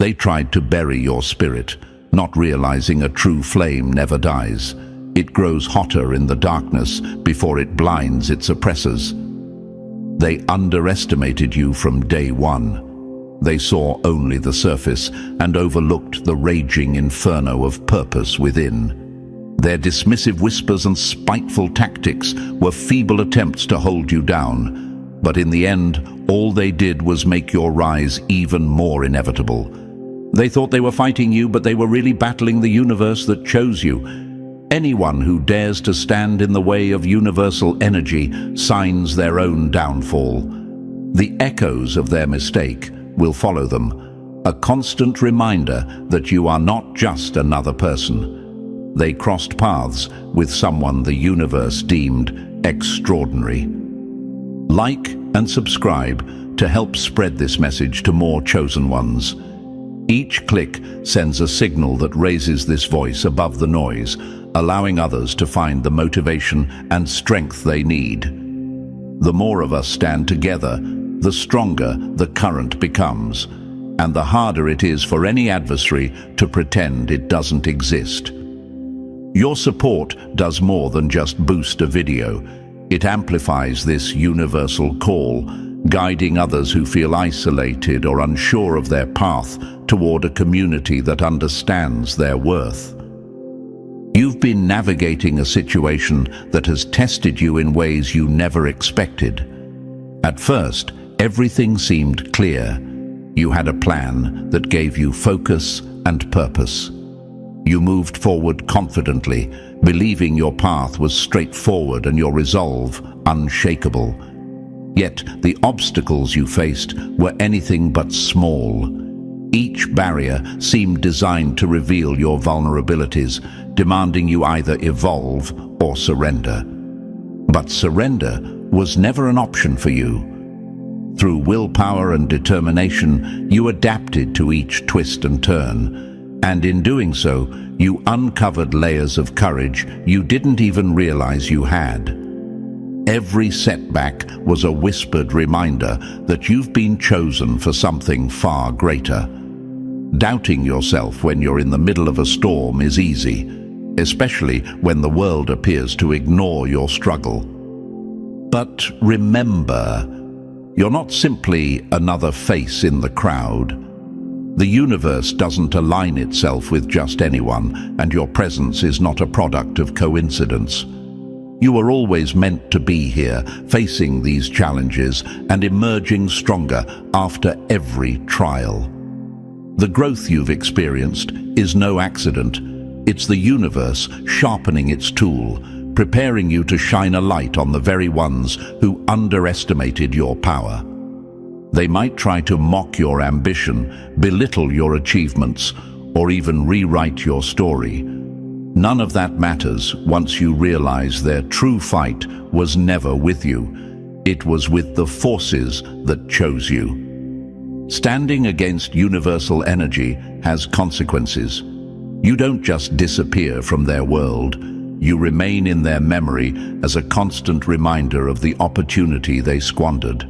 They tried to bury your spirit, not realizing a true flame never dies. It grows hotter in the darkness before it blinds its oppressors. They underestimated you from day one. They saw only the surface and overlooked the raging inferno of purpose within. Their dismissive whispers and spiteful tactics were feeble attempts to hold you down, but in the end, all they did was make your rise even more inevitable. They thought they were fighting you, but they were really battling the universe that chose you. Anyone who dares to stand in the way of universal energy signs their own downfall. The echoes of their mistake will follow them, a constant reminder that you are not just another person. They crossed paths with someone the universe deemed extraordinary. Like and subscribe to help spread this message to more chosen ones. Each click sends a signal that raises this voice above the noise, allowing others to find the motivation and strength they need. The more of us stand together, the stronger the current becomes, and the harder it is for any adversary to pretend it doesn't exist. Your support does more than just boost a video. It amplifies this universal call, guiding others who feel isolated or unsure of their path toward a community that understands their worth. You've been navigating a situation that has tested you in ways you never expected. At first, everything seemed clear. You had a plan that gave you focus and purpose. You moved forward confidently, believing your path was straightforward and your resolve unshakable. Yet the obstacles you faced were anything but small. Each barrier seemed designed to reveal your vulnerabilities, demanding you either evolve or surrender. But surrender was never an option for you. Through willpower and determination, you adapted to each twist and turn, and in doing so, you uncovered layers of courage you didn't even realize you had. Every setback was a whispered reminder that you've been chosen for something far greater. Doubting yourself when you're in the middle of a storm is easy, especially when the world appears to ignore your struggle. But remember, you're not simply another face in the crowd. The universe doesn't align itself with just anyone, and your presence is not a product of coincidence. You were always meant to be here, facing these challenges and emerging stronger after every trial. The growth you've experienced is no accident. It's the universe sharpening its tool, preparing you to shine a light on the very ones who underestimated your power. They might try to mock your ambition, belittle your achievements, or even rewrite your story. None of that matters once you realize their true fight was never with you. It was with the forces that chose you. Standing against universal energy has consequences. You don't just disappear from their world. You remain in their memory as a constant reminder of the opportunity they squandered.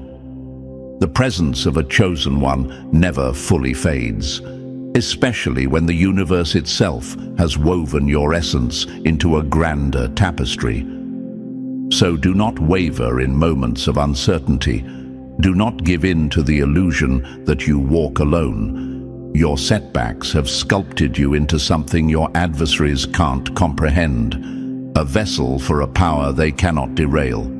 The presence of a chosen one never fully fades, especially when the universe itself has woven your essence into a grander tapestry. So do not waver in moments of uncertainty. Do not give in to the illusion that you walk alone. Your setbacks have sculpted you into something your adversaries can't comprehend, a vessel for a power they cannot derail.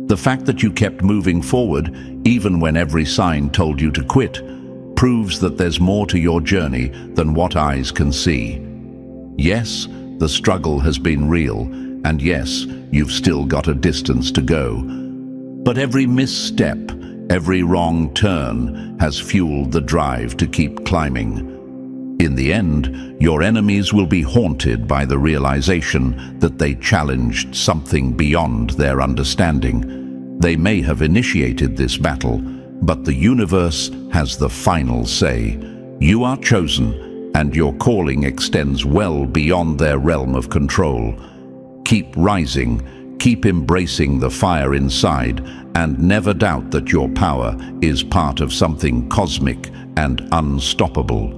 The fact that you kept moving forward, even when every sign told you to quit, proves that there's more to your journey than what eyes can see. Yes, the struggle has been real, and yes, you've still got a distance to go. But every misstep, every wrong turn has fueled the drive to keep climbing. In the end, your enemies will be haunted by the realization that they challenged something beyond their understanding. They may have initiated this battle, but the universe has the final say. You are chosen, and your calling extends well beyond their realm of control. Keep rising, keep embracing the fire inside and never doubt that your power is part of something cosmic and unstoppable.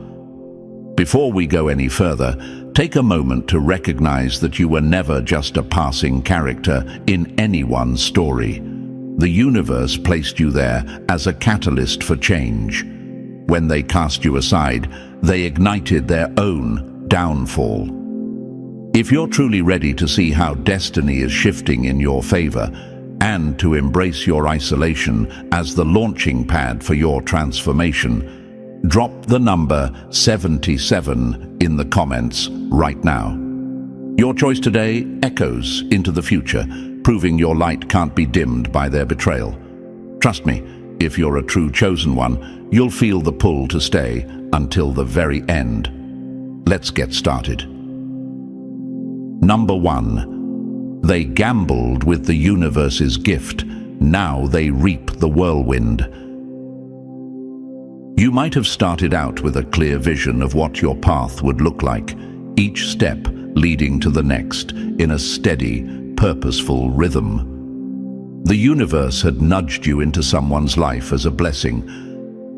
Before we go any further, take a moment to recognize that you were never just a passing character in anyone's story. The universe placed you there as a catalyst for change. When they cast you aside, they ignited their own downfall. If you're truly ready to see how destiny is shifting in your favor and to embrace your isolation as the launching pad for your transformation, drop the number 77 in the comments right now. Your choice today echoes into the future, proving your light can't be dimmed by their betrayal. Trust me, if you're a true chosen one, you'll feel the pull to stay until the very end. Let's get started. Number 1. They gambled with the universe's gift. Now they reap the whirlwind. You might have started out with a clear vision of what your path would look like, each step leading to the next in a steady, purposeful rhythm. The universe had nudged you into someone's life as a blessing,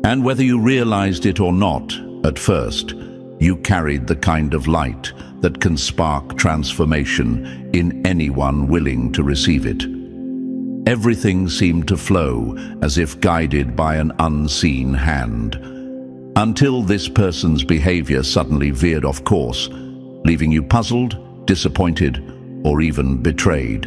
and whether you realized it or not at first, you carried the kind of light that can spark transformation in anyone willing to receive it. Everything seemed to flow as if guided by an unseen hand, until this person's behavior suddenly veered off course, leaving you puzzled, disappointed, or even betrayed.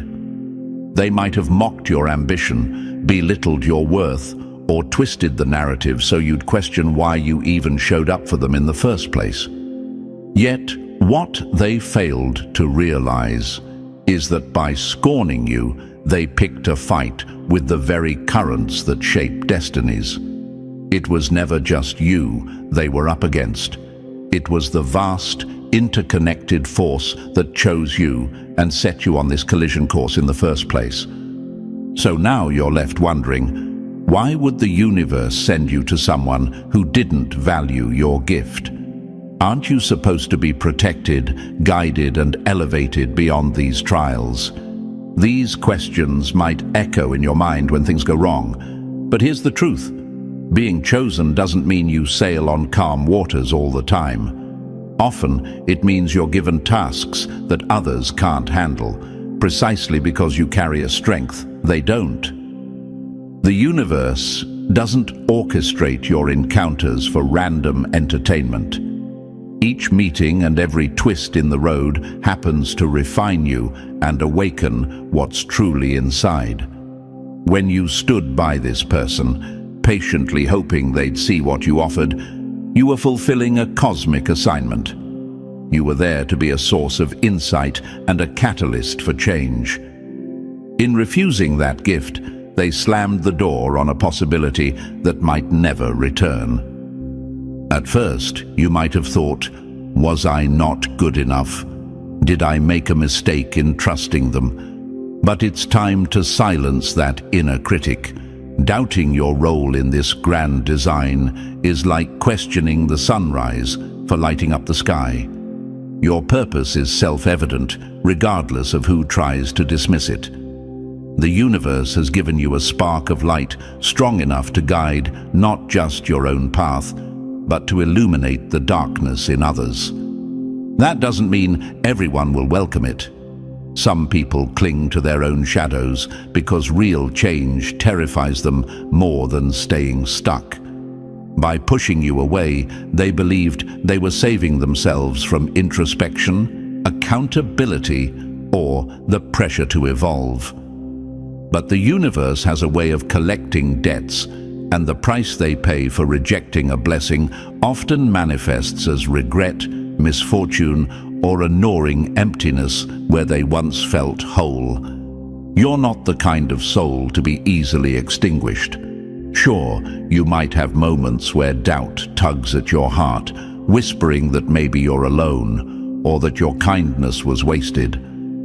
They might have mocked your ambition, belittled your worth, or twisted the narrative so you'd question why you even showed up for them in the first place. Yet, what they failed to realize is that by scorning you, they picked a fight with the very currents that shape destinies. It was never just you they were up against. It was the vast, interconnected force that chose you and set you on this collision course in the first place. So now you're left wondering, why would the universe send you to someone who didn't value your gift? Aren't you supposed to be protected, guided, and elevated beyond these trials? These questions might echo in your mind when things go wrong. But here's the truth. Being chosen doesn't mean you sail on calm waters all the time. Often, it means you're given tasks that others can't handle, precisely because you carry a strength they don't. The universe doesn't orchestrate your encounters for random entertainment. Each meeting and every twist in the road happens to refine you and awaken what's truly inside. When you stood by this person, patiently hoping they'd see what you offered, you were fulfilling a cosmic assignment. You were there to be a source of insight and a catalyst for change. In refusing that gift, they slammed the door on a possibility that might never return. At first, you might have thought, was I not good enough? Did I make a mistake in trusting them? But it's time to silence that inner critic. Doubting your role in this grand design is like questioning the sunrise for lighting up the sky. Your purpose is self-evident, regardless of who tries to dismiss it. The universe has given you a spark of light strong enough to guide not just your own path, but to illuminate the darkness in others. That doesn't mean everyone will welcome it. Some people cling to their own shadows because real change terrifies them more than staying stuck. By pushing you away, they believed they were saving themselves from introspection, accountability, or the pressure to evolve. But the universe has a way of collecting debts, and the price they pay for rejecting a blessing often manifests as regret, misfortune, or a gnawing emptiness where they once felt whole. You're not the kind of soul to be easily extinguished. Sure, you might have moments where doubt tugs at your heart, whispering that maybe you're alone, or that your kindness was wasted.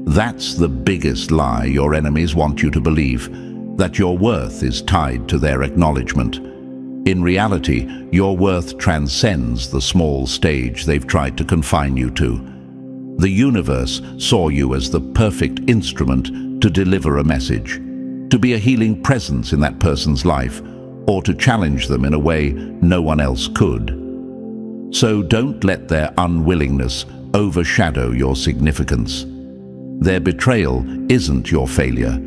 That's the biggest lie your enemies want you to believe, that your worth is tied to their acknowledgement. In reality, your worth transcends the small stage they've tried to confine you to. The universe saw you as the perfect instrument to deliver a message, to be a healing presence in that person's life, or to challenge them in a way no one else could. So don't let their unwillingness overshadow your significance. Their betrayal isn't your failure.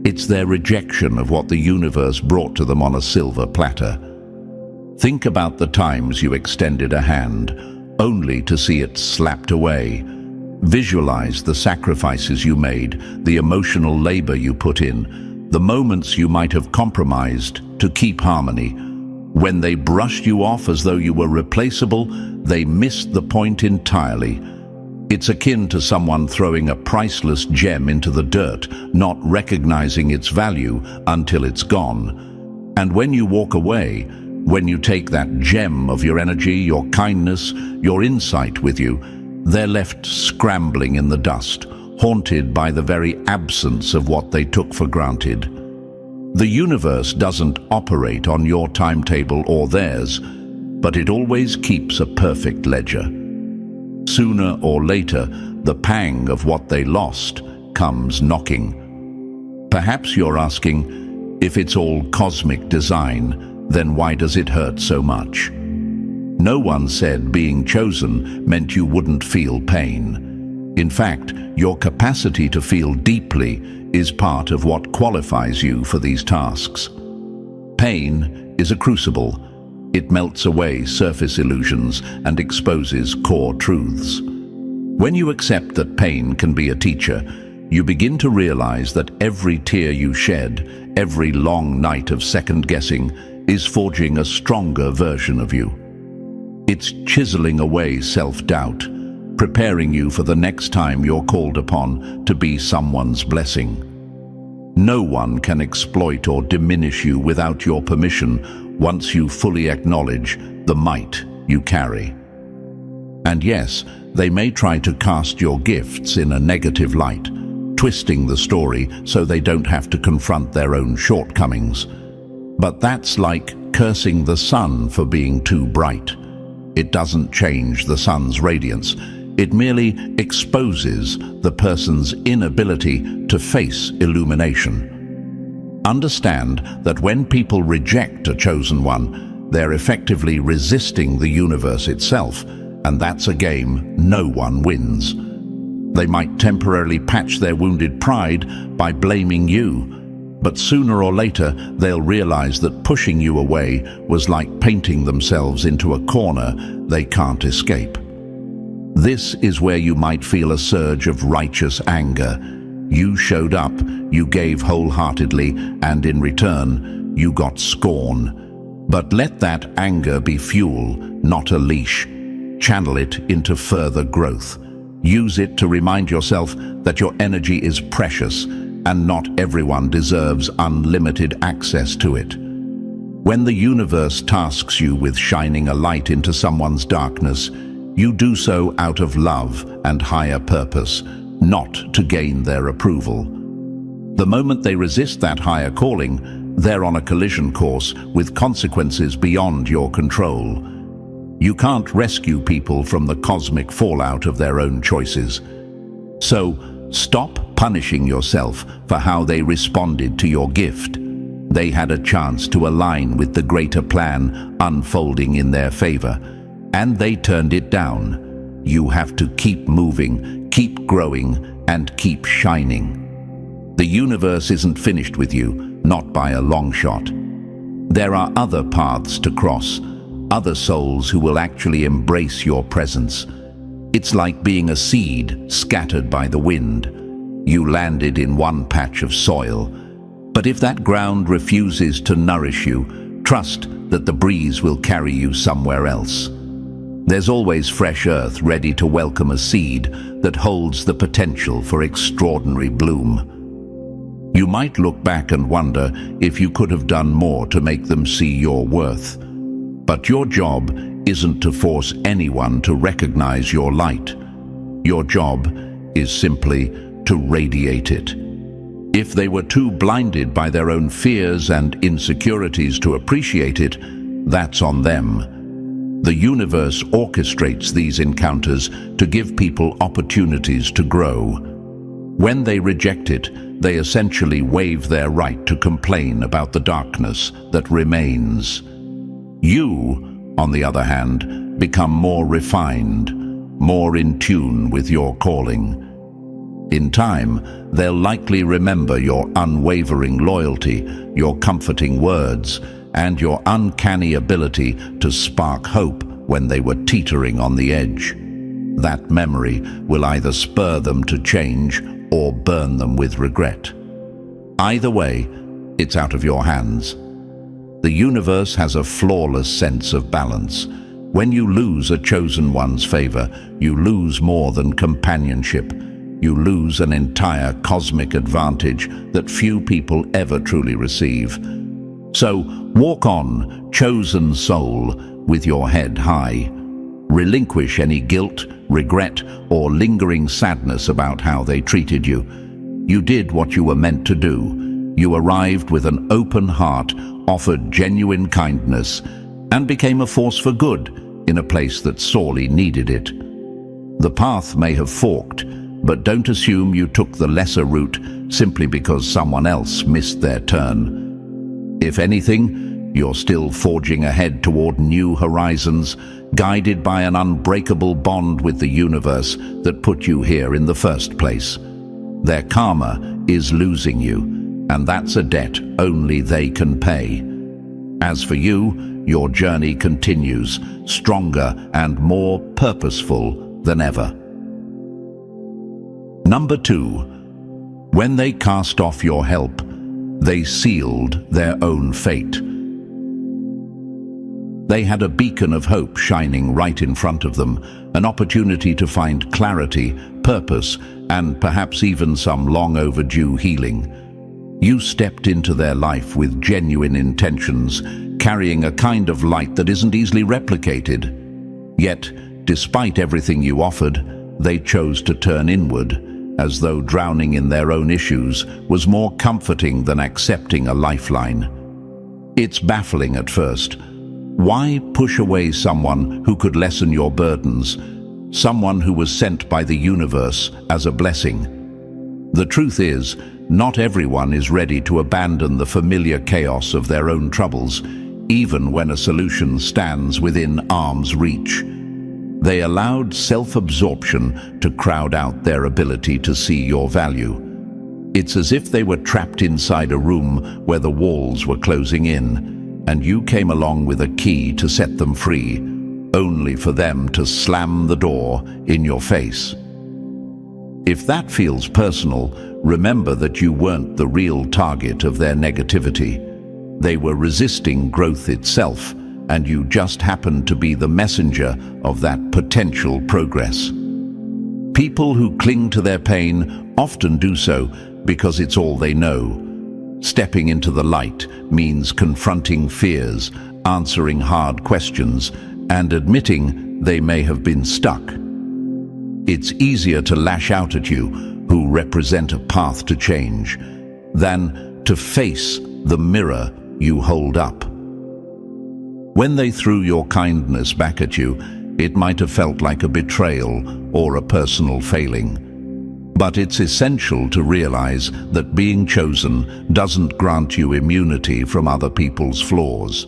It's their rejection of what the universe brought to them on a silver platter. Think about the times you extended a hand, only to see it slapped away. Visualize the sacrifices you made, the emotional labor you put in, the moments you might have compromised to keep harmony. When they brushed you off as though you were replaceable, they missed the point entirely. It's akin to someone throwing a priceless gem into the dirt, not recognizing its value until it's gone. And when you walk away, when you take that gem of your energy, your kindness, your insight with you, they're left scrambling in the dust, haunted by the very absence of what they took for granted. The universe doesn't operate on your timetable or theirs, but it always keeps a perfect ledger. Sooner or later, the pang of what they lost comes knocking. Perhaps you're asking, if it's all cosmic design, then why does it hurt so much? No one said being chosen meant you wouldn't feel pain. In fact, your capacity to feel deeply is part of what qualifies you for these tasks. Pain is a crucible. It melts away surface illusions and exposes core truths. When you accept that pain can be a teacher, you begin to realize that every tear you shed, every long night of second-guessing, is forging a stronger version of you. It's chiseling away self-doubt, preparing you for the next time you're called upon to be someone's blessing. No one can exploit or diminish you without your permission once you fully acknowledge the might you carry. And yes, they may try to cast your gifts in a negative light, twisting the story so they don't have to confront their own shortcomings. But that's like cursing the sun for being too bright. It doesn't change the sun's radiance. It merely exposes the person's inability to face illumination. Understand that when people reject a chosen one, they're effectively resisting the universe itself, and that's a game no one wins. They might temporarily patch their wounded pride by blaming you, but sooner or later they'll realize that pushing you away was like painting themselves into a corner they can't escape. This is where you might feel a surge of righteous anger. You showed up, you gave wholeheartedly, and in return, you got scorn. But let that anger be fuel, not a leash. Channel it into further growth. Use it to remind yourself that your energy is precious, and not everyone deserves unlimited access to it. When the universe tasks you with shining a light into someone's darkness, you do so out of love and higher purpose, not to gain their approval. The moment they resist that higher calling, they're on a collision course with consequences beyond your control. You can't rescue people from the cosmic fallout of their own choices. So, stop punishing yourself for how they responded to your gift. They had a chance to align with the greater plan unfolding in their favor, and they turned it down. You have to keep moving, keep growing, and keep shining. The universe isn't finished with you, not by a long shot. There are other paths to cross, other souls who will actually embrace your presence. It's like being a seed scattered by the wind. You landed in one patch of soil, but if that ground refuses to nourish you, trust that the breeze will carry you somewhere else. There's always fresh earth ready to welcome a seed that holds the potential for extraordinary bloom. You might look back and wonder if you could have done more to make them see your worth. But your job isn't to force anyone to recognize your light. Your job is simply to radiate it. If they were too blinded by their own fears and insecurities to appreciate it, that's on them. The universe orchestrates these encounters to give people opportunities to grow. When they reject it, they essentially waive their right to complain about the darkness that remains. You, on the other hand, become more refined, more in tune with your calling. In time, they'll likely remember your unwavering loyalty, your comforting words, and your uncanny ability to spark hope when they were teetering on the edge. That memory will either spur them to change or burn them with regret. Either way, it's out of your hands. The universe has a flawless sense of balance. When you lose a chosen one's favor, you lose more than companionship. You lose an entire cosmic advantage that few people ever truly receive. So walk on, chosen soul, with your head high. Relinquish any guilt, regret, or lingering sadness about how they treated you. You did what you were meant to do. You arrived with an open heart, offered genuine kindness, and became a force for good in a place that sorely needed it. The path may have forked, but don't assume you took the lesser route simply because someone else missed their turn. If anything, you're still forging ahead toward new horizons, guided by an unbreakable bond with the universe that put you here in the first place. Their karma is losing you, and that's a debt only they can pay. As for you, your journey continues, stronger and more purposeful than ever. Number 2. When they cast off your help, they sealed their own fate. They had a beacon of hope shining right in front of them, an opportunity to find clarity, purpose, and perhaps even some long overdue healing. You stepped into their life with genuine intentions, carrying a kind of light that isn't easily replicated. Yet, despite everything you offered, they chose to turn inward, as though drowning in their own issues was more comforting than accepting a lifeline. It's baffling at first. Why push away someone who could lessen your burdens, someone who was sent by the universe as a blessing? The truth is, not everyone is ready to abandon the familiar chaos of their own troubles, even when a solution stands within arm's reach. They allowed self-absorption to crowd out their ability to see your value. It's as if they were trapped inside a room where the walls were closing in, and you came along with a key to set them free, only for them to slam the door in your face. If that feels personal, remember that you weren't the real target of their negativity. They were resisting growth itself, and you just happened to be the messenger of that potential progress. People who cling to their pain often do so because it's all they know. Stepping into the light means confronting fears, answering hard questions, and admitting they may have been stuck. It's easier to lash out at you, who represent a path to change, than to face the mirror you hold up. When they threw your kindness back at you, it might have felt like a betrayal or a personal failing. But it's essential to realize that being chosen doesn't grant you immunity from other people's flaws.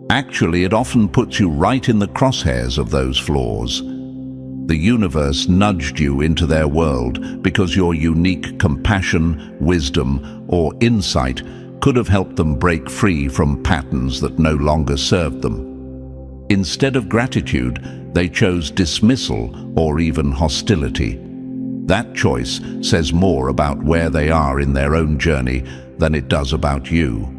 Actually, it often puts you right in the crosshairs of those flaws. The universe nudged you into their world because your unique compassion, wisdom, or insight could have helped them break free from patterns that no longer served them. Instead of gratitude, they chose dismissal or even hostility. That choice says more about where they are in their own journey than it does about you.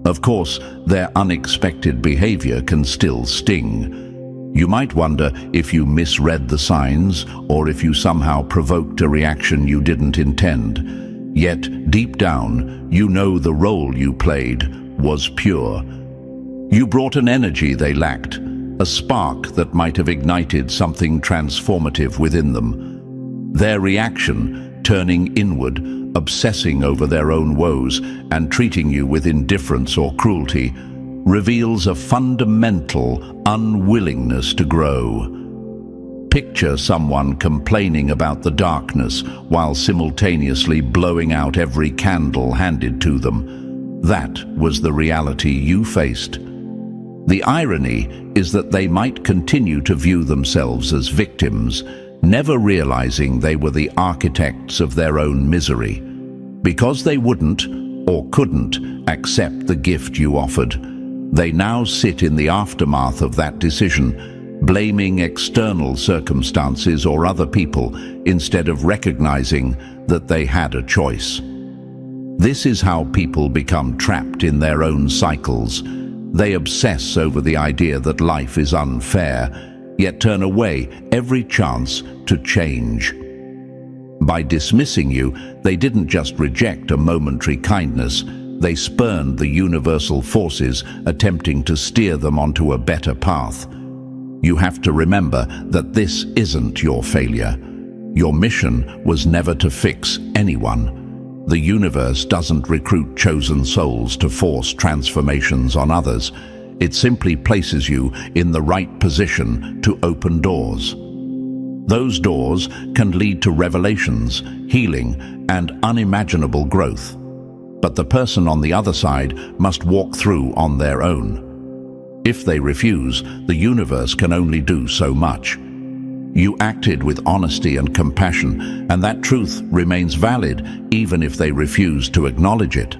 Of course, their unexpected behavior can still sting. You might wonder if you misread the signs or if you somehow provoked a reaction you didn't intend. Yet, deep down, you know the role you played was pure. You brought an energy they lacked, a spark that might have ignited something transformative within them. Their reaction, turning inward, obsessing over their own woes, and treating you with indifference or cruelty, reveals a fundamental unwillingness to grow. picture someone complaining about the darkness while simultaneously blowing out every candle handed to them. That was the reality you faced. The irony is that they might continue to view themselves as victims, never realizing they were the architects of their own misery. Because they wouldn't, or couldn't, accept the gift you offered, they now sit in the aftermath of that decision, blaming external circumstances or other people instead of recognizing that they had a choice. This is how people become trapped in their own cycles. They obsess over the idea that life is unfair, yet turn away every chance to change. By dismissing you, they didn't just reject a momentary kindness, they spurned the universal forces attempting to steer them onto a better path. You have to remember that this isn't your failure. Your mission was never to fix anyone. The universe doesn't recruit chosen souls to force transformations on others. It simply places you in the right position to open doors. Those doors can lead to revelations, healing, and unimaginable growth. But the person on the other side must walk through on their own. If they refuse, the universe can only do so much. You acted with honesty and compassion, and that truth remains valid even if they refuse to acknowledge it.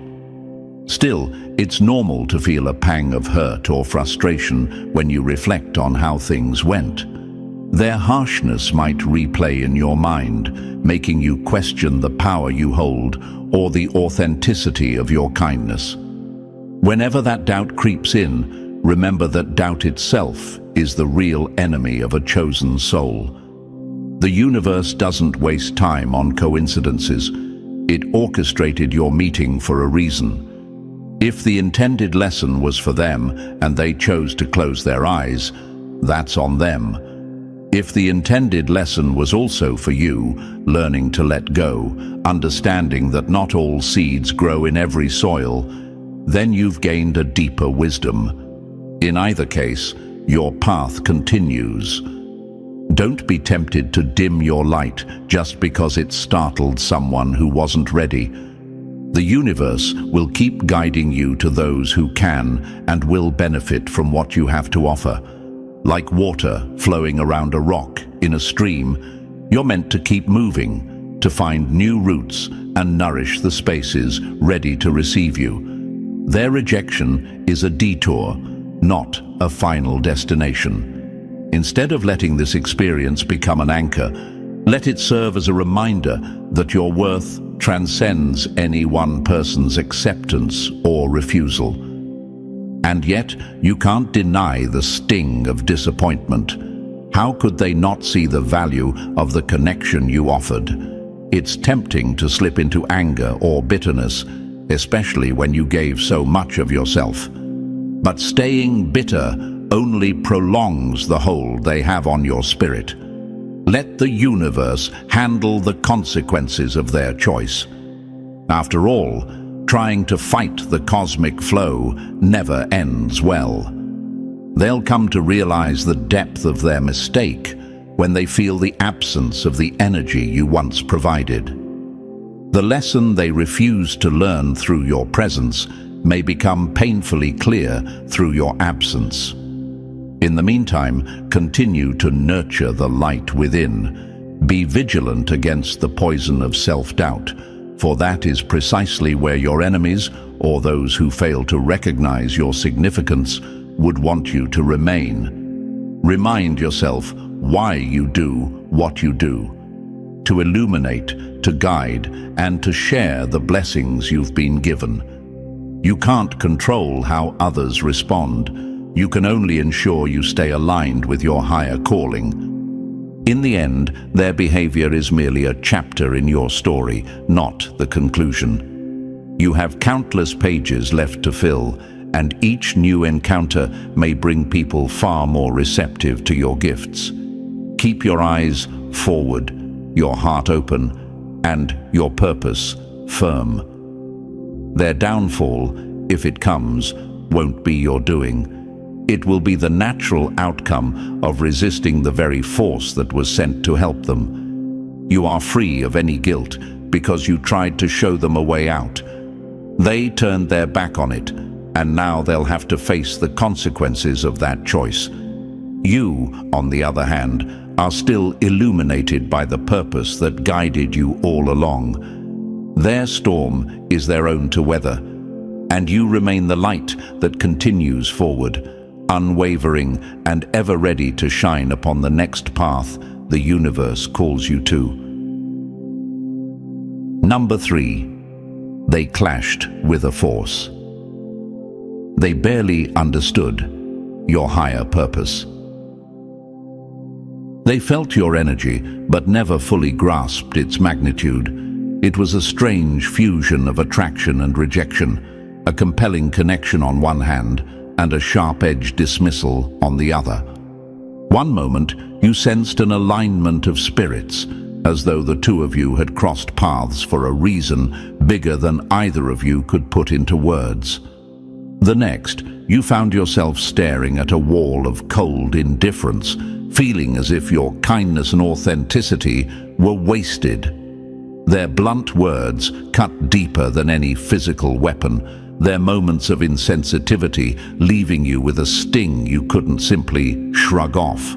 Still, it's normal to feel a pang of hurt or frustration when you reflect on how things went. Their harshness might replay in your mind, making you question the power you hold or the authenticity of your kindness. Whenever that doubt creeps in, remember that doubt itself is the real enemy of a chosen soul. The universe doesn't waste time on coincidences. It orchestrated your meeting for a reason. If the intended lesson was for them and they chose to close their eyes, that's on them. If the intended lesson was also for you, learning to let go, understanding that not all seeds grow in every soil, then you've gained a deeper wisdom. In either case, your path continues. Don't be tempted to dim your light just because it startled someone who wasn't ready. The universe will keep guiding you to those who can and will benefit from what you have to offer. Like water flowing around a rock in a stream, you're meant to keep moving, to find new routes and nourish the spaces ready to receive you. Their rejection is a detour, not a final destination. Instead of letting this experience become an anchor, let it serve as a reminder that your worth transcends any one person's acceptance or refusal. And yet, you can't deny the sting of disappointment. How could they not see the value of the connection you offered? It's tempting to slip into anger or bitterness, especially when you gave so much of yourself. But staying bitter only prolongs the hold they have on your spirit. Let the universe handle the consequences of their choice. After all, trying to fight the cosmic flow never ends well. They'll come to realize the depth of their mistake when they feel the absence of the energy you once provided. The lesson they refuse to learn through your presence may become painfully clear through your absence. In the meantime, continue to nurture the light within. Be vigilant against the poison of self-doubt, for that is precisely where your enemies, or those who fail to recognize your significance, would want you to remain. Remind yourself why you do what you do: to illuminate, to guide, and to share the blessings you've been given. You can't control how others respond. You can only ensure you stay aligned with your higher calling. In the end, their behavior is merely a chapter in your story, not the conclusion. You have countless pages left to fill, and each new encounter may bring people far more receptive to your gifts. Keep your eyes forward, your heart open, and your purpose firm. Their downfall, if it comes, won't be your doing. It will be the natural outcome of resisting the very force that was sent to help them. You are free of any guilt because you tried to show them a way out. They turned their back on it, and now they'll have to face the consequences of that choice. You, on the other hand, are still illuminated by the purpose that guided you all along. Their storm is their own to weather, and you remain the light that continues forward, unwavering and ever ready to shine upon the next path the universe calls you to. Number 3. They clashed with a force. They barely understood your higher purpose. They felt your energy, but never fully grasped its magnitude. It was a strange fusion of attraction and rejection, a compelling connection on one hand, and a sharp-edged dismissal on the other. One moment, you sensed an alignment of spirits, as though the two of you had crossed paths for a reason bigger than either of you could put into words. The next, you found yourself staring at a wall of cold indifference, feeling as if your kindness and authenticity were wasted. Their blunt words cut deeper than any physical weapon, their moments of insensitivity leaving you with a sting you couldn't simply shrug off.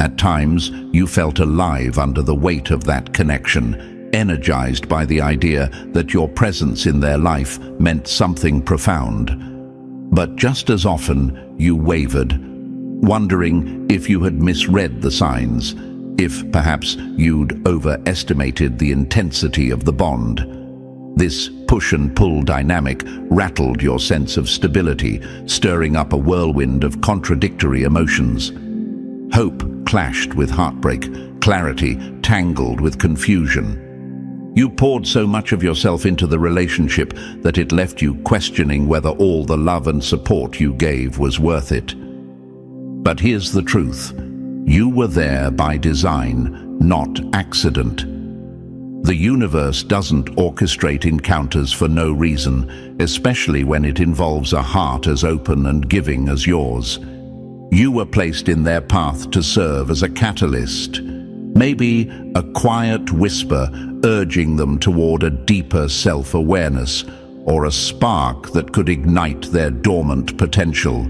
At times, you felt alive under the weight of that connection, energized by the idea that your presence in their life meant something profound. But just as often, you wavered, wondering if you had misread the signs, if perhaps you'd overestimated the intensity of the bond. This push and pull dynamic rattled your sense of stability, stirring up a whirlwind of contradictory emotions. Hope clashed with heartbreak, clarity tangled with confusion. You poured so much of yourself into the relationship that it left you questioning whether all the love and support you gave was worth it. But here's the truth. You were there by design, not accident. The universe doesn't orchestrate encounters for no reason, especially when it involves a heart as open and giving as yours. You were placed in their path to serve as a catalyst, maybe a quiet whisper urging them toward a deeper self-awareness, or a spark that could ignite their dormant potential.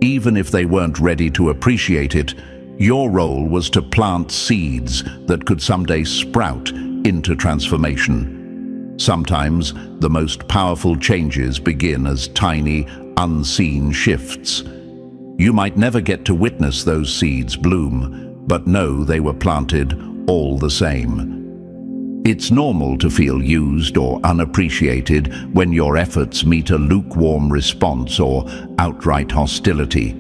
Even if they weren't ready to appreciate it, your role was to plant seeds that could someday sprout into transformation. Sometimes the most powerful changes begin as tiny, unseen shifts. You might never get to witness those seeds bloom, but know they were planted all the same. It's normal to feel used or unappreciated when your efforts meet a lukewarm response or outright hostility.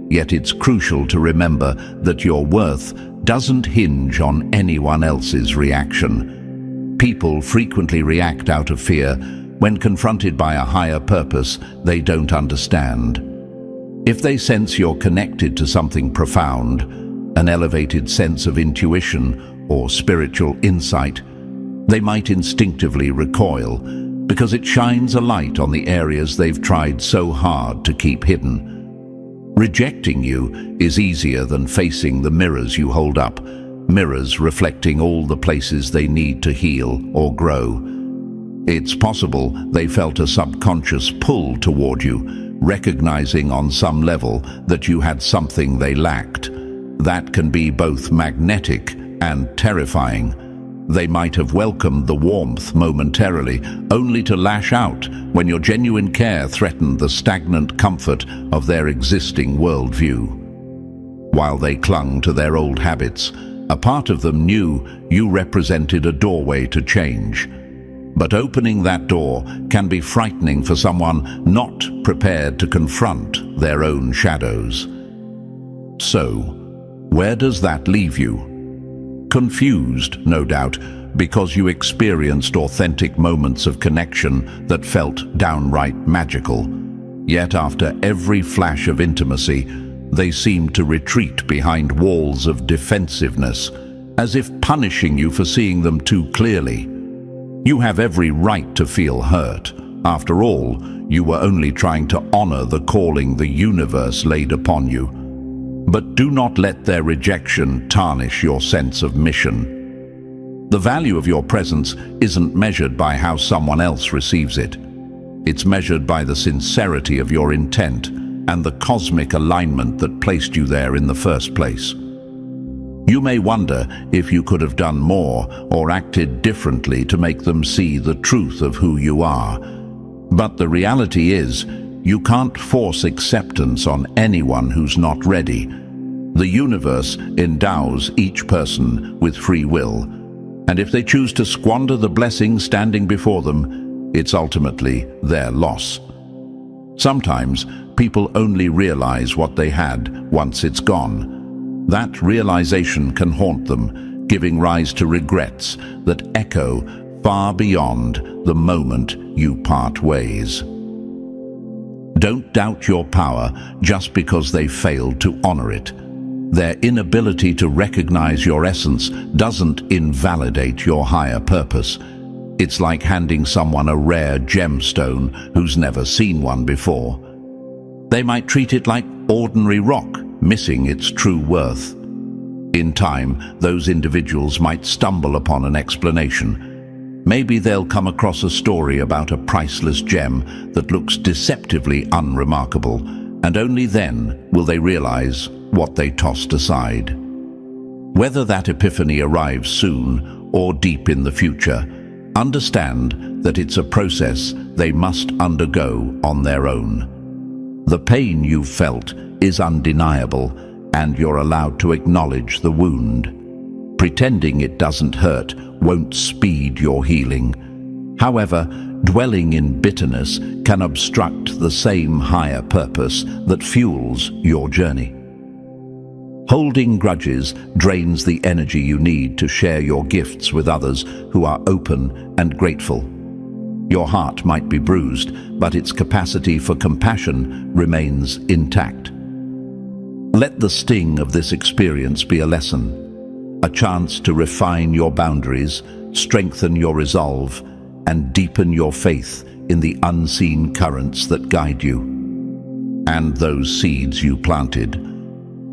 Yet it's crucial to remember that your worth doesn't hinge on anyone else's reaction. People frequently react out of fear when confronted by a higher purpose they don't understand. If they sense you're connected to something profound, an elevated sense of intuition or spiritual insight, they might instinctively recoil because it shines a light on the areas they've tried so hard to keep hidden. Rejecting you is easier than facing the mirrors you hold up, mirrors reflecting all the places they need to heal or grow. It's possible they felt a subconscious pull toward you, recognizing on some level that you had something they lacked. That can be both magnetic and terrifying. They might have welcomed the warmth momentarily, only to lash out when your genuine care threatened the stagnant comfort of their existing worldview. While they clung to their old habits, a part of them knew you represented a doorway to change. But opening that door can be frightening for someone not prepared to confront their own shadows. So, where does that leave you? Confused, no doubt, because you experienced authentic moments of connection that felt downright magical. Yet after every flash of intimacy, they seemed to retreat behind walls of defensiveness, as if punishing you for seeing them too clearly. You have every right to feel hurt, After all, you were only trying to honor the calling the universe laid upon you. But do not let their rejection tarnish your sense of mission. The value of your presence isn't measured by how someone else receives it. It's measured by the sincerity of your intent and the cosmic alignment that placed you there in the first place. You may wonder if you could have done more or acted differently to make them see the truth of who you are. But the reality is, you can't force acceptance on anyone who's not ready. The universe endows each person with free will, and if they choose to squander the blessing standing before them, it's ultimately their loss. Sometimes people only realize what they had once it's gone. That realization can haunt them, giving rise to regrets that echo far beyond the moment you part ways. Don't doubt your power just because they failed to honor it. Their inability to recognize your essence doesn't invalidate your higher purpose. It's like handing someone a rare gemstone who's never seen one before. They might treat it like ordinary rock, missing its true worth. In time, those individuals might stumble upon an explanation. Maybe they'll come across a story about a priceless gem that looks deceptively unremarkable, and only then will they realize what they tossed aside. Whether that epiphany arrives soon or deep in the future, understand that it's a process they must undergo on their own. The pain you've felt is undeniable, and you're allowed to acknowledge the wound. Pretending it doesn't hurt won't speed your healing. However, dwelling in bitterness can obstruct the same higher purpose that fuels your journey. Holding grudges drains the energy you need to share your gifts with others who are open and grateful. Your heart might be bruised, but its capacity for compassion remains intact. Let the sting of this experience be a lesson, a chance to refine your boundaries, strengthen your resolve, and deepen your faith in the unseen currents that guide you. And those seeds you planted,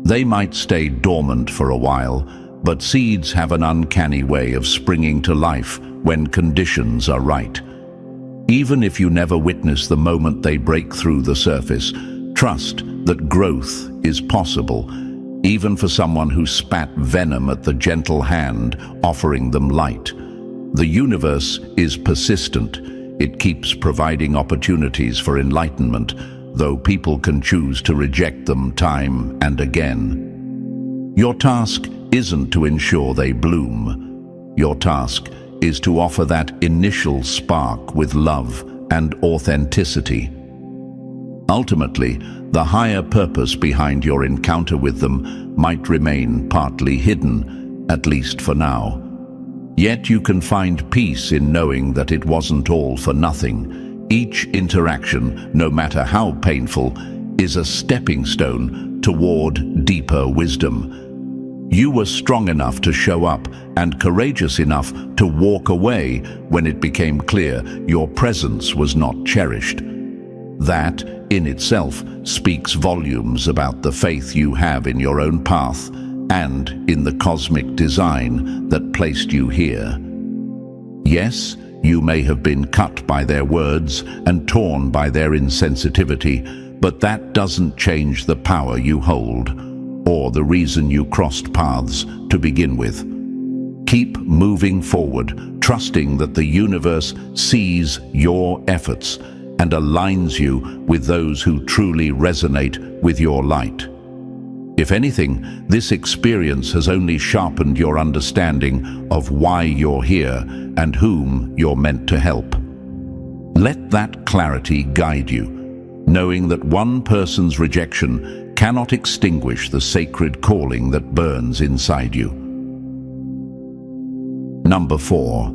they might stay dormant for a while, but seeds have an uncanny way of springing to life when conditions are right. Even if you never witness the moment they break through the surface, trust that growth is possible, even for someone who spat venom at the gentle hand offering them light. The universe is persistent. It keeps providing opportunities for enlightenment, though people can choose to reject them time and again. Your task isn't to ensure they bloom. Your task is to offer that initial spark with love and authenticity. Ultimately, the higher purpose behind your encounter with them might remain partly hidden, at least for now. Yet you can find peace in knowing that it wasn't all for nothing. Each interaction, no matter how painful, is a stepping stone toward deeper wisdom. You were strong enough to show up and courageous enough to walk away when it became clear your presence was not cherished. That, in itself, speaks volumes about the faith you have in your own path and in the cosmic design that placed you here. Yes, you may have been cut by their words and torn by their insensitivity, but that doesn't change the power you hold, or the reason you crossed paths to begin with. Keep moving forward, trusting that the universe sees your efforts and aligns you with those who truly resonate with your light. If anything, this experience has only sharpened your understanding of why you're here and whom you're meant to help. Let that clarity guide you, knowing that one person's rejection cannot extinguish the sacred calling that burns inside you. Number 4.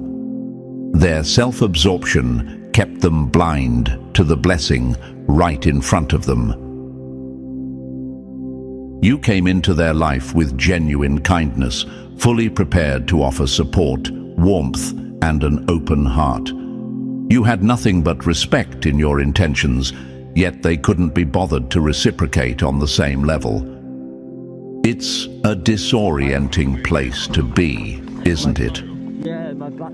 Their self-absorption kept them blind to the blessing right in front of them. You came into their life with genuine kindness, fully prepared to offer support, warmth, and an open heart. You had nothing but respect in your intentions, yet they couldn't be bothered to reciprocate on the same level. It's a disorienting place to be, isn't it?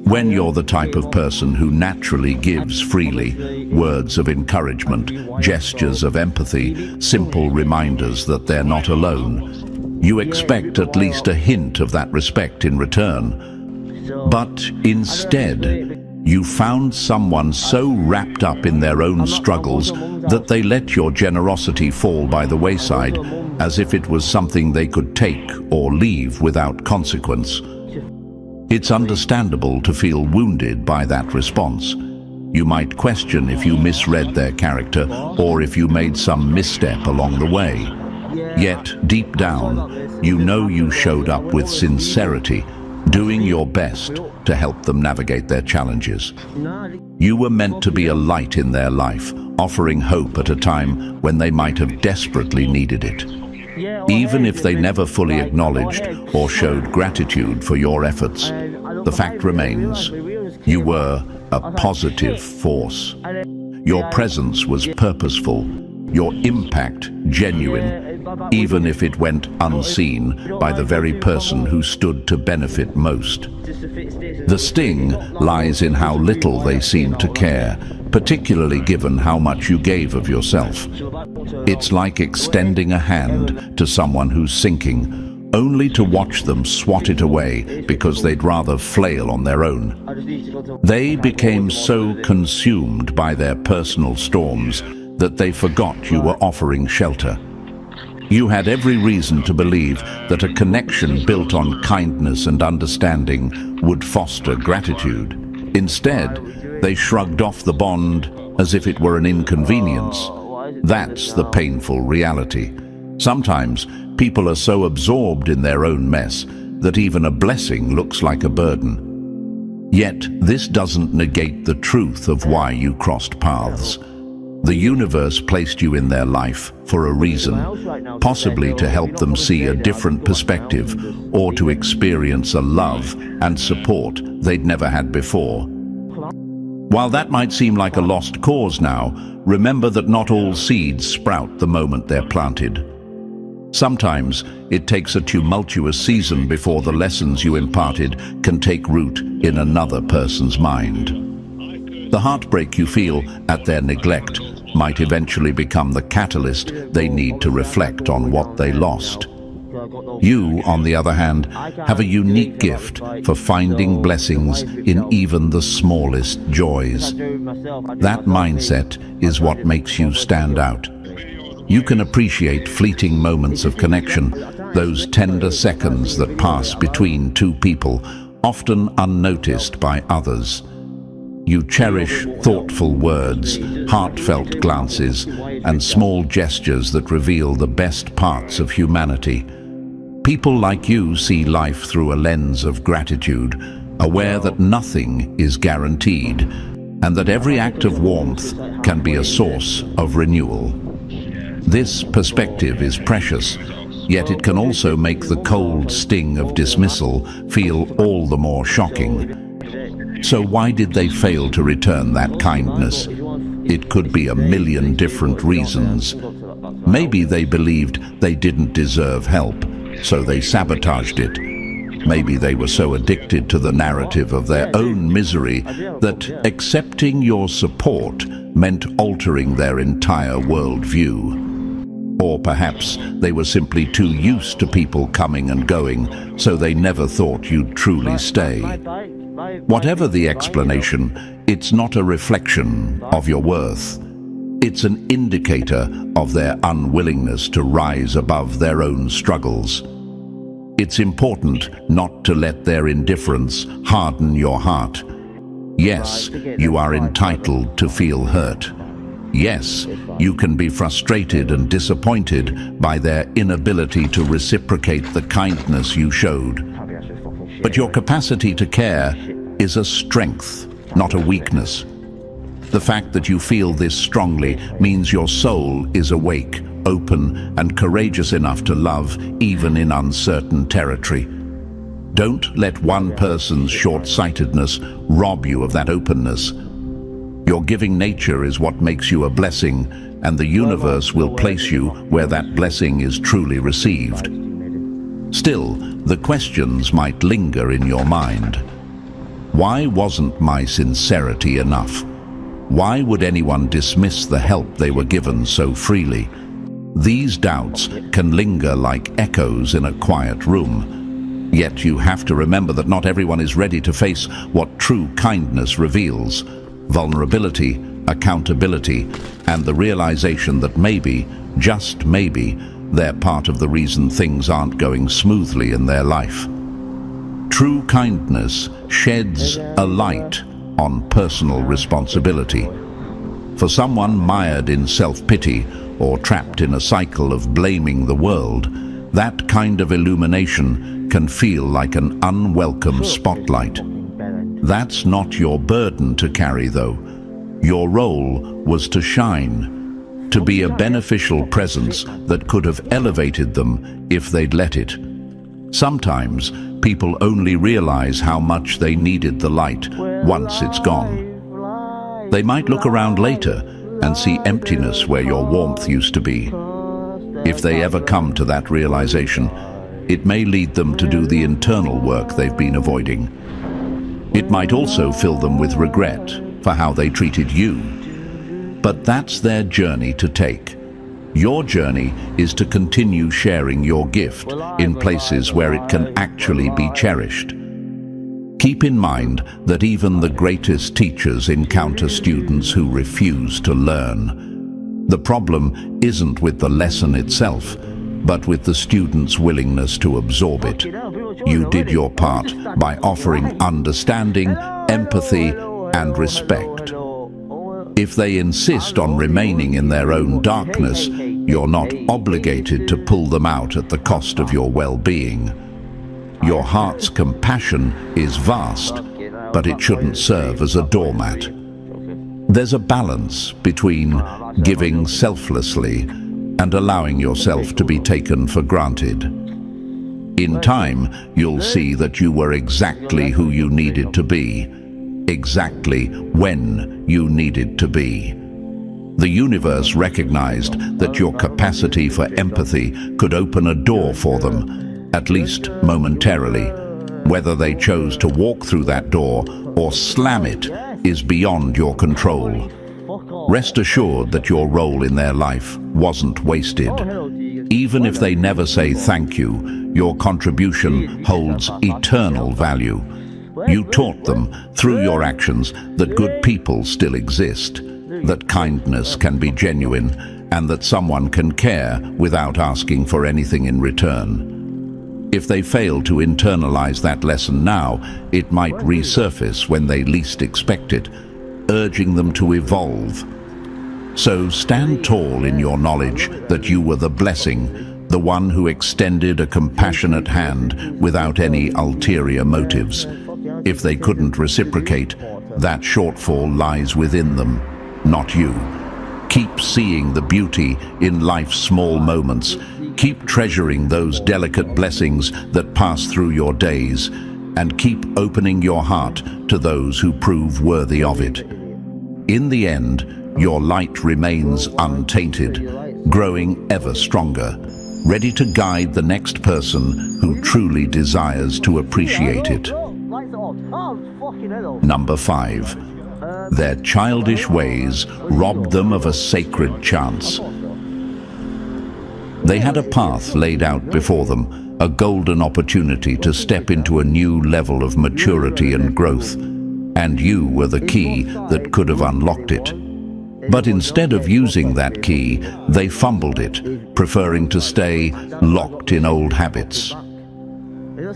When you're the type of person who naturally gives freely, words of encouragement, gestures of empathy, simple reminders that they're not alone, you expect at least a hint of that respect in return. But instead, you found someone so wrapped up in their own struggles that they let your generosity fall by the wayside, as if it was something they could take or leave without consequence. It's understandable to feel wounded by that response. You might question if you misread their character or if you made some misstep along the way. Yet, deep down, you know you showed up with sincerity, doing your best to help them navigate their challenges. You were meant to be a light in their life, offering hope at a time when they might have desperately needed it. Even if they never fully acknowledged or showed gratitude for your efforts, the fact remains, you were a positive force. Your presence was purposeful, your impact genuine, even if it went unseen by the very person who stood to benefit most. The sting lies in how little they seemed to care, particularly given how much you gave of yourself. It's like extending a hand to someone who's sinking, only to watch them swat it away because they'd rather flail on their own. They became so consumed by their personal storms that they forgot you were offering shelter. You had every reason to believe that a connection built on kindness and understanding would foster gratitude. Instead, they shrugged off the bond as if it were an inconvenience. That's the painful reality. Sometimes people are so absorbed in their own mess that even a blessing looks like a burden. Yet, this doesn't negate the truth of why you crossed paths. The universe placed you in their life for a reason, possibly to help them see a different perspective or to experience a love and support they'd never had before. While that might seem like a lost cause now, remember that not all seeds sprout the moment they're planted. Sometimes it takes a tumultuous season before the lessons you imparted can take root in another person's mind. The heartbreak you feel at their neglect might eventually become the catalyst they need to reflect on what they lost. You, on the other hand, have a unique gift for finding blessings in even the smallest joys. That mindset is what makes you stand out. You can appreciate fleeting moments of connection, those tender seconds that pass between two people, often unnoticed by others. You cherish thoughtful words, heartfelt glances, and small gestures that reveal the best parts of humanity. People like you see life through a lens of gratitude, aware that nothing is guaranteed, and that every act of warmth can be a source of renewal. This perspective is precious, yet it can also make the cold sting of dismissal feel all the more shocking. So why did they fail to return that kindness? It could be a million different reasons. Maybe they believed they didn't deserve help, so they sabotaged it. Maybe they were so addicted to the narrative of their own misery that accepting your support meant altering their entire worldview. Or perhaps they were simply too used to people coming and going, so they never thought you'd truly stay. Whatever the explanation, it's not a reflection of your worth. It's an indicator of their unwillingness to rise above their own struggles. It's important not to let their indifference harden your heart. Yes, you are entitled to feel hurt. Yes, you can be frustrated and disappointed by their inability to reciprocate the kindness you showed. But your capacity to care is a strength, not a weakness. The fact that you feel this strongly means your soul is awake, open, and courageous enough to love even in uncertain territory. Don't let one person's short-sightedness rob you of that openness. Your giving nature is what makes you a blessing, and the universe will place you where that blessing is truly received. Still, the questions might linger in your mind. Why wasn't my sincerity enough? Why would anyone dismiss the help they were given so freely? These doubts can linger like echoes in a quiet room. Yet you have to remember that not everyone is ready to face what true kindness reveals: vulnerability, accountability, and the realization that maybe, just maybe, they're part of the reason things aren't going smoothly in their life. True kindness sheds a light on personal responsibility. For someone mired in self-pity or trapped in a cycle of blaming the world, that kind of illumination can feel like an unwelcome spotlight. That's not your burden to carry, though. Your role was to shine, to be a beneficial presence that could have elevated them if they'd let it. Sometimes people only realize how much they needed the light once it's gone. They might look around later and see emptiness where your warmth used to be. If they ever come to that realization, it may lead them to do the internal work they've been avoiding. It might also fill them with regret for how they treated you. But that's their journey to take. Your journey is to continue sharing your gift in places where it can actually be cherished. Keep in mind that even the greatest teachers encounter students who refuse to learn. The problem isn't with the lesson itself, but with the student's willingness to absorb it. You did your part by offering understanding, empathy, and respect. If they insist on remaining in their own darkness, you're not obligated to pull them out at the cost of your well-being. Your heart's compassion is vast, but it shouldn't serve as a doormat. There's a balance between giving selflessly and allowing yourself to be taken for granted. In time, you'll see that you were exactly who you needed to be, exactly when you needed to be. The universe recognized that your capacity for empathy could open a door for them, at least momentarily. Whether they chose to walk through that door or slam it is beyond your control. Rest assured that your role in their life wasn't wasted. Even if they never say thank you, your contribution holds eternal value. You taught them, through your actions, that good people still exist, that kindness can be genuine, and that someone can care without asking for anything in return. If they fail to internalize that lesson now, it might resurface when they least expect it, urging them to evolve. So stand tall in your knowledge that you were the blessing, the one who extended a compassionate hand without any ulterior motives. If they couldn't reciprocate, that shortfall lies within them, not you. Keep seeing the beauty in life's small moments. Keep treasuring those delicate blessings that pass through your days, and keep opening your heart to those who prove worthy of it. In the end, your light remains untainted, growing ever stronger, ready to guide the next person who truly desires to appreciate it. Number 5. Their childish ways robbed them of a sacred chance. They had a path laid out before them, a golden opportunity to step into a new level of maturity and growth, and you were the key that could have unlocked it. But instead of using that key, they fumbled it, preferring to stay locked in old habits.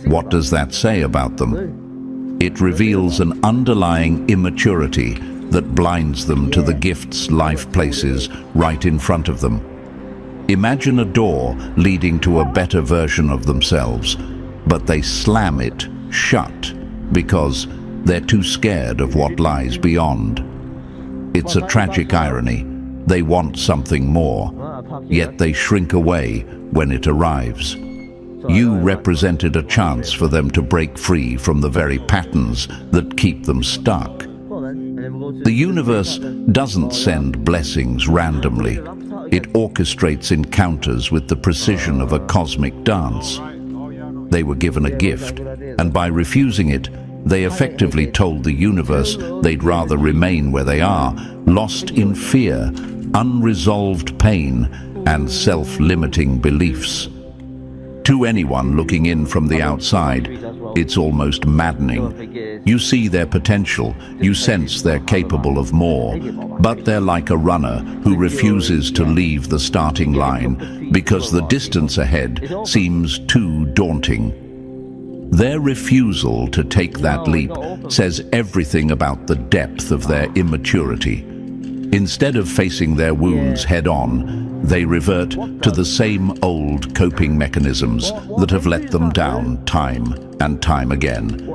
What does that say about them? It reveals an underlying immaturity that blinds them to the gifts life places right in front of them. Imagine a door leading to a better version of themselves, but they slam it shut because they're too scared of what lies beyond. It's a tragic irony. They want something more, yet they shrink away when it arrives. You represented a chance for them to break free from the very patterns that keep them stuck. The universe doesn't send blessings randomly. It orchestrates encounters with the precision of a cosmic dance. They were given a gift, and by refusing it, they effectively told the universe they'd rather remain where they are, lost in fear, unresolved pain, and self-limiting beliefs. To anyone looking in from the outside, it's almost maddening. You see their potential, you sense they're capable of more, but they're like a runner who refuses to leave the starting line because the distance ahead seems too daunting. Their refusal to take that leap says everything about the depth of their immaturity. Instead of facing their wounds head-on, they revert to the same old coping mechanisms that have let them down time and time again.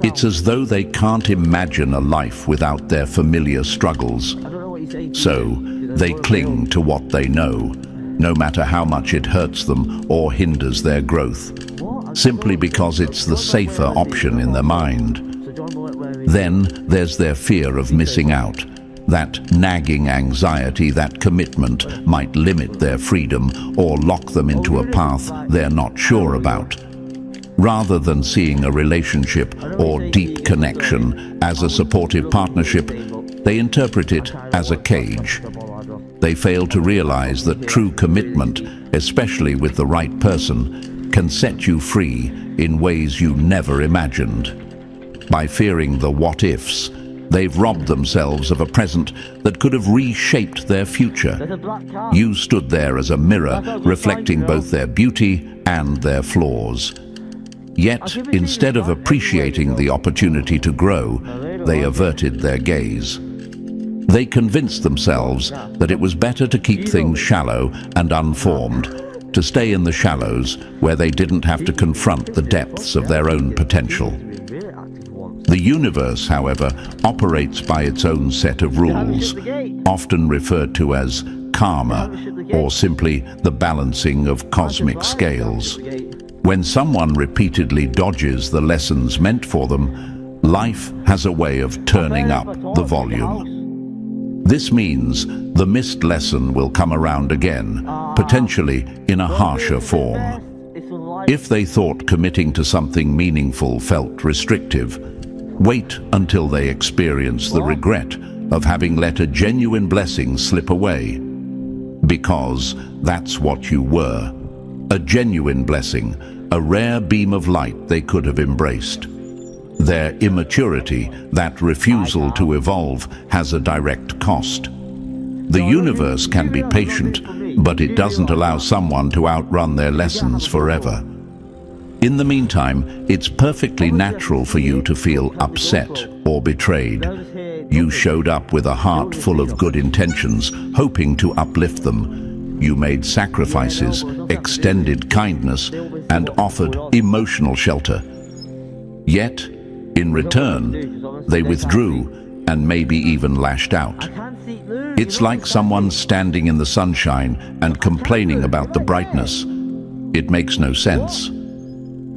It's as though they can't imagine a life without their familiar struggles. So, they cling to what they know, no matter how much it hurts them or hinders their growth, simply because it's the safer option in their mind. Then there's their fear of missing out. That nagging anxiety that commitment might limit their freedom or lock them into a path they're not sure about. Rather than seeing a relationship or deep connection as a supportive partnership, they interpret it as a cage. They fail to realize that true commitment, especially with the right person, can set you free in ways you never imagined. By fearing the what-ifs, they've robbed themselves of a present that could have reshaped their future. You stood there as a mirror, reflecting both their beauty and their flaws. Yet, instead of appreciating the opportunity to grow, they averted their gaze. They convinced themselves that it was better to keep things shallow and unformed, to stay in the shallows where they didn't have to confront the depths of their own potential. The universe, however, operates by its own set of rules, often referred to as karma, or simply the balancing of cosmic scales. When someone repeatedly dodges the lessons meant for them, life has a way of turning up the volume. This means the missed lesson will come around again, potentially in a harsher form. If they thought committing to something meaningful felt restrictive, wait until they experience the regret of having let a genuine blessing slip away. Because that's what you were. A genuine blessing, a rare beam of light they could have embraced. Their immaturity, that refusal to evolve, has a direct cost. The universe can be patient, but it doesn't allow someone to outrun their lessons forever. In the meantime, it's perfectly natural for you to feel upset or betrayed. You showed up with a heart full of good intentions, hoping to uplift them. You made sacrifices, extended kindness, and offered emotional shelter. Yet, in return, they withdrew and maybe even lashed out. It's like someone standing in the sunshine and complaining about the brightness. It makes no sense.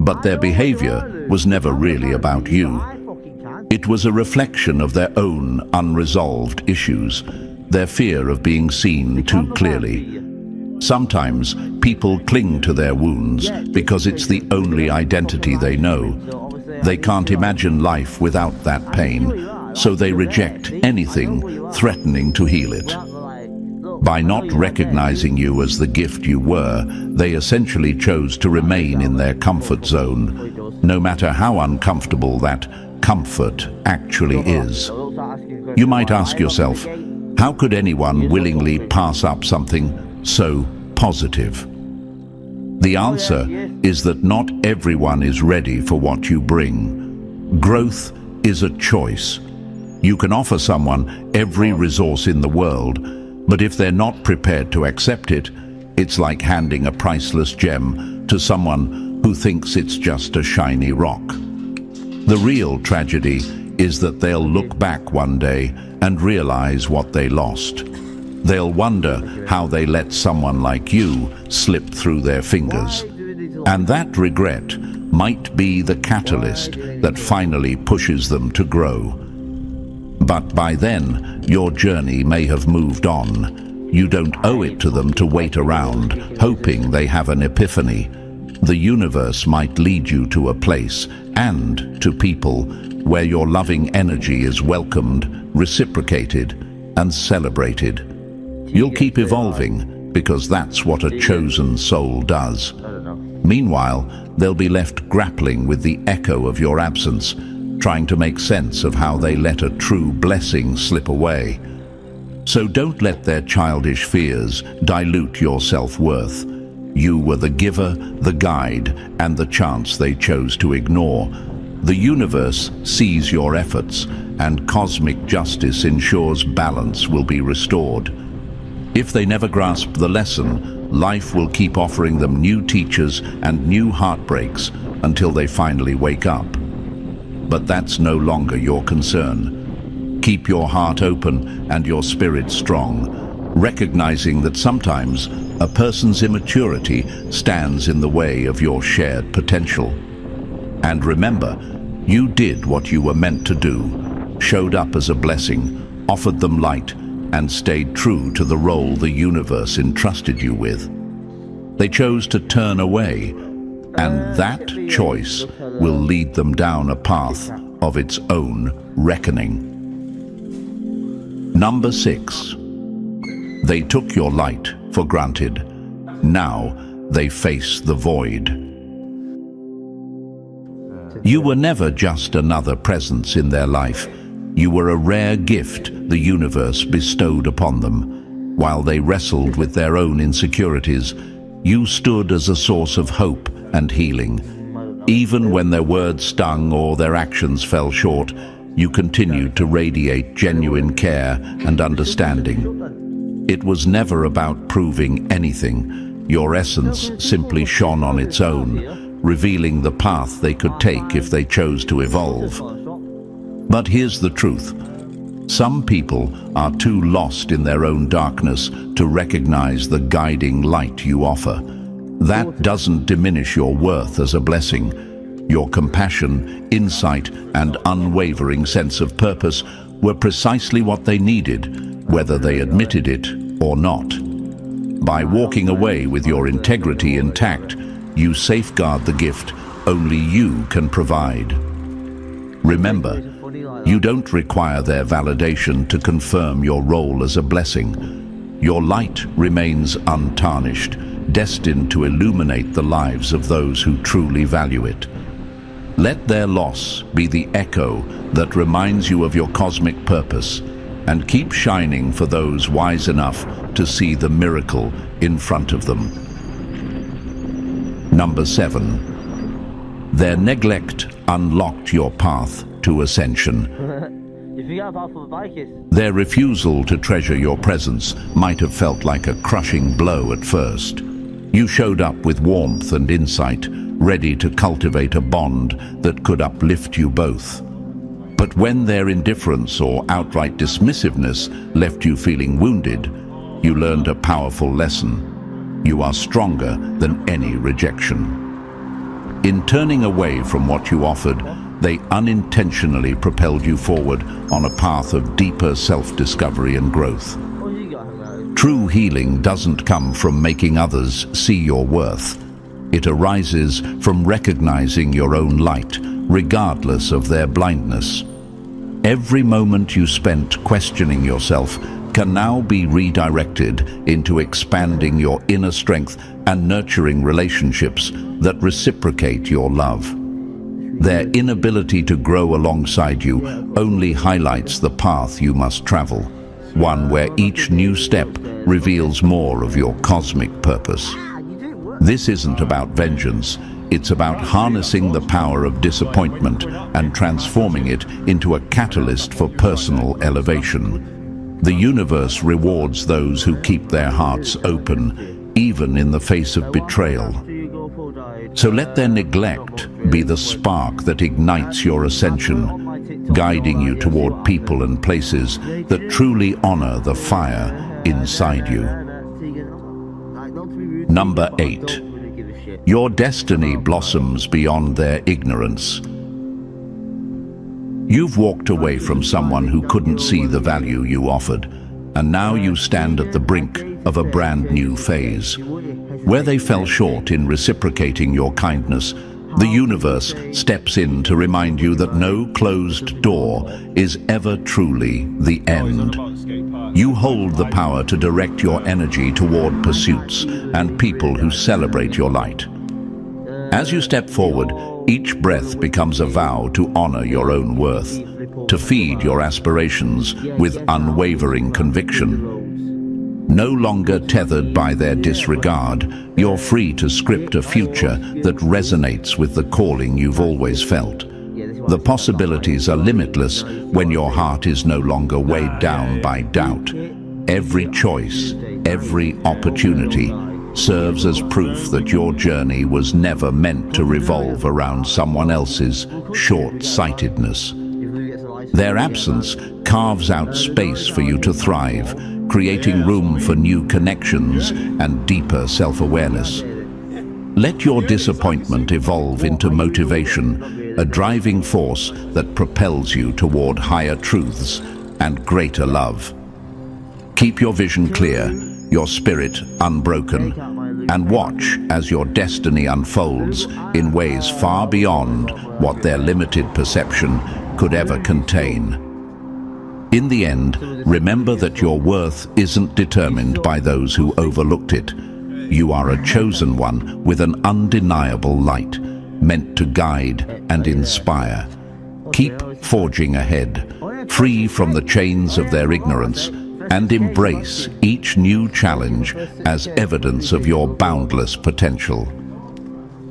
But their behavior was never really about you. It was a reflection of their own unresolved issues, their fear of being seen too clearly. Sometimes people cling to their wounds because it's the only identity they know. They can't imagine life without that pain, so they reject anything threatening to heal it. By not recognizing you as the gift you were, they essentially chose to remain in their comfort zone, no matter how uncomfortable that comfort actually is. You might ask yourself, how could anyone willingly pass up something so positive? The answer is that not everyone is ready for what you bring. Growth is a choice. You can offer someone every resource in the world, but if they're not prepared to accept it, it's like handing a priceless gem to someone who thinks it's just a shiny rock. The real tragedy is that they'll look back one day and realize what they lost. They'll wonder how they let someone like you slip through their fingers. And that regret might be the catalyst that finally pushes them to grow. But by then, your journey may have moved on. You don't owe it to them to wait around, hoping they have an epiphany. The universe might lead you to a place, and to people, where your loving energy is welcomed, reciprocated, and celebrated. You'll keep evolving, because that's what a chosen soul does. Meanwhile, they'll be left grappling with the echo of your absence, trying to make sense of how they let a true blessing slip away. So don't let their childish fears dilute your self-worth. You were the giver, the guide, and the chance they chose to ignore. The universe sees your efforts, and cosmic justice ensures balance will be restored. If they never grasp the lesson, life will keep offering them new teachers and new heartbreaks until they finally wake up. But that's no longer your concern. Keep your heart open and your spirit strong, recognizing that sometimes a person's immaturity stands in the way of your shared potential. And remember, you did what you were meant to do, showed up as a blessing, offered them light, and stayed true to the role the universe entrusted you with. They chose to turn away, and that choice will lead them down a path of its own reckoning. Number 6. They took your light for granted. Now they face the void. You were never just another presence in their life. You were a rare gift the universe bestowed upon them. While they wrestled with their own insecurities, you stood as a source of hope and healing. Even when their words stung or their actions fell short, you continued to radiate genuine care and understanding. It was never about proving anything. Your essence simply shone on its own, revealing the path they could take if they chose to evolve. But here's the truth. Some people are too lost in their own darkness to recognize the guiding light you offer. That doesn't diminish your worth as a blessing. Your compassion, insight, and unwavering sense of purpose were precisely what they needed, whether they admitted it or not. By walking away with your integrity intact, you safeguard the gift only you can provide. Remember, you don't require their validation to confirm your role as a blessing. Your light remains untarnished, destined to illuminate the lives of those who truly value it. Let their loss be the echo that reminds you of your cosmic purpose, and keep shining for those wise enough to see the miracle in front of them. Number 7. Their neglect unlocked your path to ascension. Their refusal to treasure your presence might have felt like a crushing blow at first. You showed up with warmth and insight, ready to cultivate a bond that could uplift you both. But when their indifference or outright dismissiveness left you feeling wounded, you learned a powerful lesson. You are stronger than any rejection. In turning away from what you offered, they unintentionally propelled you forward on a path of deeper self-discovery and growth. True healing doesn't come from making others see your worth. It arises from recognizing your own light, regardless of their blindness. Every moment you spent questioning yourself can now be redirected into expanding your inner strength and nurturing relationships that reciprocate your love. Their inability to grow alongside you only highlights the path you must travel, one where each new step reveals more of your cosmic purpose. This isn't about vengeance. It's about harnessing the power of disappointment and transforming it into a catalyst for personal elevation. The universe rewards those who keep their hearts open, even in the face of betrayal. So let their neglect be the spark that ignites your ascension, guiding you toward people and places that truly honor the fire inside you. Number 8. Your destiny blossoms beyond their ignorance. You've walked away from someone who couldn't see the value you offered, and now you stand at the brink of a brand new phase. Where they fell short in reciprocating your kindness, the universe steps in to remind you that no closed door is ever truly the end. You hold the power to direct your energy toward pursuits and people who celebrate your light. As you step forward, each breath becomes a vow to honor your own worth, to feed your aspirations with unwavering conviction. No longer tethered by their disregard, you're free to script a future that resonates with the calling you've always felt. The possibilities are limitless when your heart is no longer weighed down by doubt. Every choice, every opportunity serves as proof that your journey was never meant to revolve around someone else's short-sightedness. Their absence carves out space for you to thrive, creating room for new connections and deeper self-awareness. Let your disappointment evolve into motivation, a driving force that propels you toward higher truths and greater love. Keep your vision clear, your spirit unbroken, and watch as your destiny unfolds in ways far beyond what their limited perception could ever contain. In the end, remember that your worth isn't determined by those who overlooked it. You are a chosen one with an undeniable light, meant to guide and inspire. Keep forging ahead, free from the chains of their ignorance, and embrace each new challenge as evidence of your boundless potential.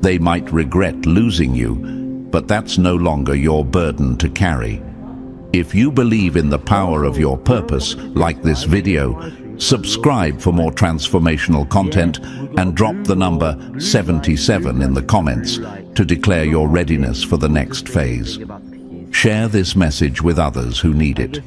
They might regret losing you, but that's no longer your burden to carry. If you believe in the power of your purpose, like this video, subscribe for more transformational content and drop the number 77 in the comments to declare your readiness for the next phase. Share this message with others who need it.